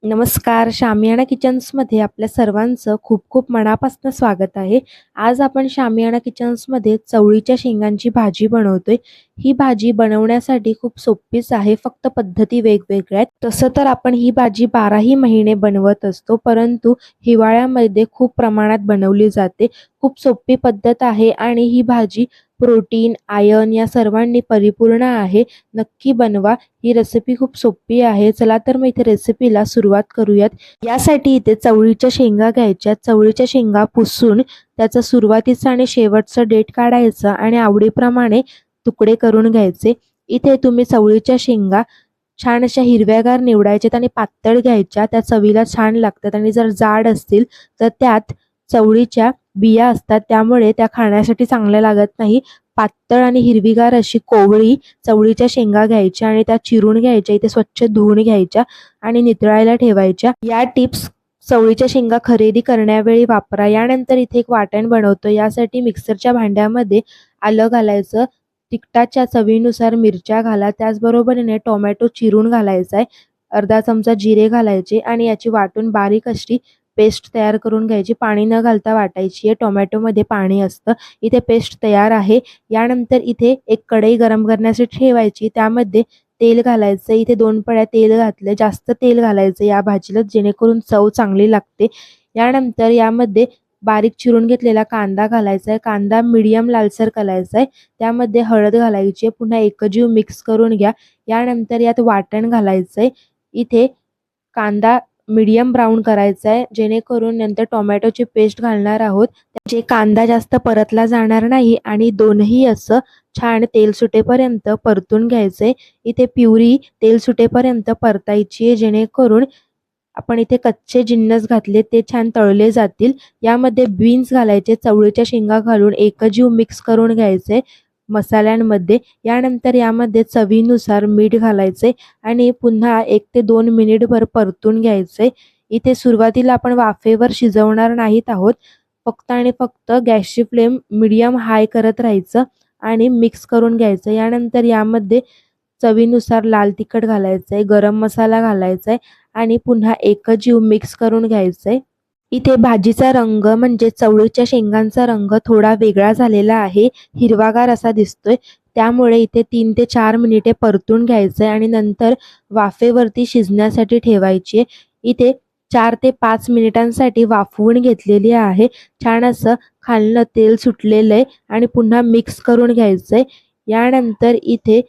नमस्कार, शामियाना किचन्समध्ये आपल्या सर्वांचं खूप खूप मनापासून स्वागत आहे. आज आपण शामियाना किचन्समध्ये चवळीच्या शेंगांची भाजी बनवतोय. ही भाजी बनवण्यासाठी खूप सोपीच आहे, फक्त पद्धती वेगवेगळ्या आहेत. तसं तर आपण ही भाजी 12ही महिने बनवत असतो, परंतु हिवाळ्यामध्ये खूप प्रमाणात बनवली जाते. खूप सोपी पद्धत आहे आणि ही भाजी प्रोटीन, आयर्न या सर्वांनी परिपूर्ण आहे. नक्की बनवा. ही रेसिपी खूप सोपी आहे. चला तर मग इथे रेसिपीला सुरुवात करूयात. यासाठी इथे चवळीच्या शेंगा घ्यायच्या. चवळीच्या शेंगा पुसून त्याचा सुरुवातीचा आणि शेवटचा डेट काढायचा आणि आवडीप्रमाणे तुकडे करून घ्यायचे. इथे तुम्ही चवळीच्या शेंगा छान अशा हिरव्यागार निवडायच्यात आणि पातळ घ्यायच्या. त्या चवीला छान लागतात आणि जर जाड असतील तर त्यात चवळीच्या बिया असतात, त्यामुळे त्या खाण्यासाठी चांगल्या लागत नाही. पातळ आणि हिरवीगार अशी कोवळी चवळीच्या शेंगा घ्यायच्या आणि त्या चिरून घ्यायच्या. इथे स्वच्छ धुवून घ्यायच्या आणि नितळायला ठेवायच्या. या टिप्स चवळीच्या शेंगा खरेदी करण्यावेळी वापरा. यानंतर इथे एक वाटण बनवतो. यासाठी मिक्सरच्या भांड्यामध्ये आलं घालायचं, तिखटाच्या चवीनुसार मिरच्या घाला, त्याचबरोबरीने टोमॅटो चिरून घालायचा आहे, अर्धा चमचा जिरे घालायचे आणि याची वाटून बारीक अशी पेस्ट तयार करून घ्यायची. पाणी न घालता वाटायची आहे, टोमॅटोमध्ये पाणी असतं. इथे पेस्ट तयार आहे. यानंतर इथे एक कढई गरम करण्यासाठी ठेवायची, त्यामध्ये तेल घालायचं. इथे 2 पळ्या तेल घातलं. जास्त तेल घालायचं या भाजीला, जेणेकरून चव चांगली लागते. यानंतर यामध्ये बारीक चिरून घेतलेला कांदा घालायचा आहे. कांदा मीडियम लालसर करायचा आहे. त्यामध्ये हळद घालायची आहे. पुन्हा एकजीव मिक्स करून घ्या. यानंतर यात वाटण घालायचं आहे. इथे कांदा मीडियम ब्राऊन करायचा आहे, जेणेकरून नंतर टोमॅटोची पेस्ट घालणार आहोत. जे कांदा जास्त परतला जाणार नाही आणि दोनही असं छान तेल सुटेपर्यंत परतून घ्यायचंय. इथे प्युरी तेल सुटेपर्यंत परतायची आहे, जेणेकरून आपण इथे कच्चे जिन्नस घातले ते छान तळले जातील. यामध्ये बीन्स घालायचे, चवळीच्या शेंगा घालून एकजीव मिक्स करून घ्यायचे मसाल्यांमध्ये. यानंतर यामध्ये चवीनुसार मीठ घालायचे आणि पुन्हा 1 ते 2 मिनिटभर परतून घ्यायचे. इथे सुरुवातीला आपण वाफेवर शिजवणार नाहीत आहोत, फक्त आणि फक्त गॅसची फ्लेम मीडियम हाय करत राहायचं आणि मिक्स करून घ्यायचं. यानंतर यामध्ये चवीनुसार लाल तिखट घालायचं आहे, गरम मसाला घालायचा आहे आणि पुन्हा एकजीव मिक्स करून घ्यायचं आहे. इथे भाजीचा रंग म्हणजे चवळीच्या शेंगांचा रंग थोडा वेगळा झालेला आहे, हिरवागार असा दिसतोय. त्यामुळे इथे 3 ते 4 मिनिटे परतून घ्यायचं आहे आणि नंतर वाफेवरती शिजण्यासाठी ठेवायची आहे. इथे 4 ते 5 मिनिटांसाठी वाफवून घेतलेली आहे. छान असं खालनं तेल सुटलेलं आहे आणि पुन्हा मिक्स करून घ्यायचं आहे. यानंतर इथे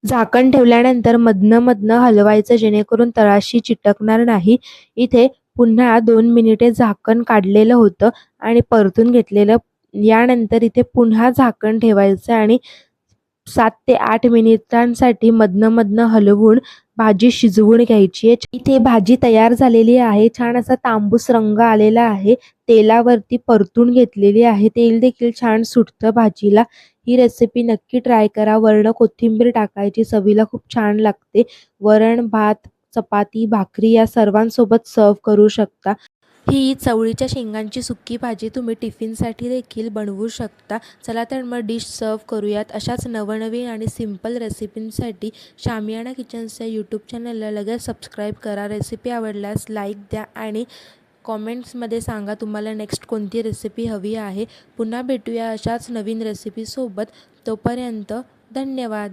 झाकण ठेवल्यानंतर मधनं-मधनं हलवायचं, जेणेकरून तळाशी चिटकणार नाही. इथे पुन्हा 2 मिनिटे झाकण काढलेलं होतं आणि परतून घेतलेलं. यानंतर इथे पुन्हा झाकण ठेवायचं आणि 7 ते 8 मिनिटांसाठी मधनं-मधनं हलवून भाजी शिजवून घ्यायची आहे. इथे भाजी तयार झालेली आहे. छान असा तांबूस रंग आलेला आहे. तेलावरती परतून घेतलेली आहे. तेल देखील छान सुटतं भाजीला. ही रेसिपी नक्की ट्राय करा. वरनं कोथिंबीर टाकायची, चवीला खूप छान लागते. वरण, भात, चपाती, भाकरी या सर्वांसोबत सर्व्ह करू शकता. ही चवळीच्या शेंगांची सुकी भाजी तुम्ही टिफिनसाठी देखील बनवू शकता. चला तर मग डिश सर्व्ह करूयात. अशाच नवनवीन आणि सिंपल रेसिपींसाठी शामियाना किचन्सच्या यूट्यूब चॅनलला लगेच सबस्क्राईब करा. रेसिपी आवडल्यास लाईक द्या आणि कॉमेंट्समध्ये सांगा तुम्हाला नेक्स्ट कोणती रेसिपी हवी आहे. पुन्हा भेटूया अशाच नवीन रेसिपीसोबत. तोपर्यंत धन्यवाद.